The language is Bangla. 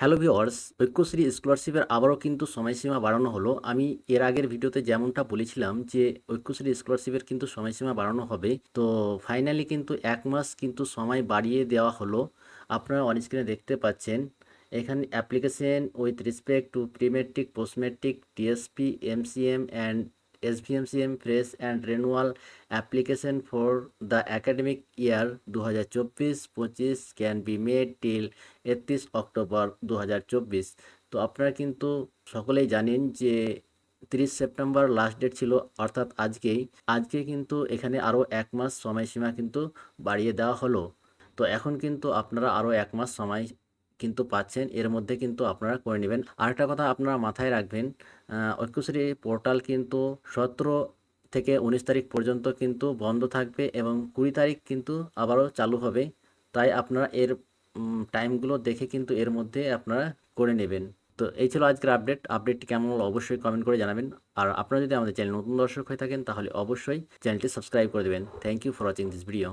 হ্যালো ভিউয়ার্স, ঐক্যশ্রী স্কলারশিপের আবারও কিন্তু সময়সীমা বাড়ানো হলো। আমি এর আগের ভিডিওতে যেমনটা বলেছিলাম যে ঐক্যশ্রী স্কলারশিপের কিন্তু সময়সীমা বাড়ানো হবে। তো ফাইনালি কিন্তু ১ মাস কিন্তু সময় বাড়িয়ে দেওয়া হলো। আপনারা অন স্ক্রিনে দেখতে পাচ্ছেন। এখানে application with respect to pre metric, post metric, TSP, MCM and SVMCM fresh and renewal application for the academic year 2024-25 can be made till 31 October 2024। তো আপনারা কিন্তু সকলেই জানেন যে 30 সেপ্টেম্বর লাস্ট ডেট ছিল, অর্থাৎ আজকে কিন্তু এখানে আরও 1 মাস সময়সীমা কিন্তু বাড়িয়ে দেওয়া হলো। তো এখন কিন্তু আপনারা আরও 1 মাস সময় কিন্তু পাচ্ছেন, এর মধ্যে কিন্তু আপনারা করে নেবেন। আরেকটা কথা আপনারা মাথায় রাখবেন, ঐক্যশ্রী পোর্টাল কিন্তু 17 থেকে 19 তারিখ পর্যন্ত কিন্তু বন্ধ থাকবে এবং 20 তারিখ কিন্তু আবারও চালু হবে। তাই আপনারা এর টাইমগুলো দেখে কিন্তু এর মধ্যে আপনারা করে নেবেন। তো এই ছিল আজকের আপডেটটি কেমন হলো অবশ্যই কমেন্ট করে জানাবেন। আর আপনারা যদি আমাদের চ্যানেল নতুন দর্শক হয়ে থাকেন তাহলে অবশ্যই চ্যানেলটি সাবস্ক্রাইব করে দেবেন। Thank you for watching this video.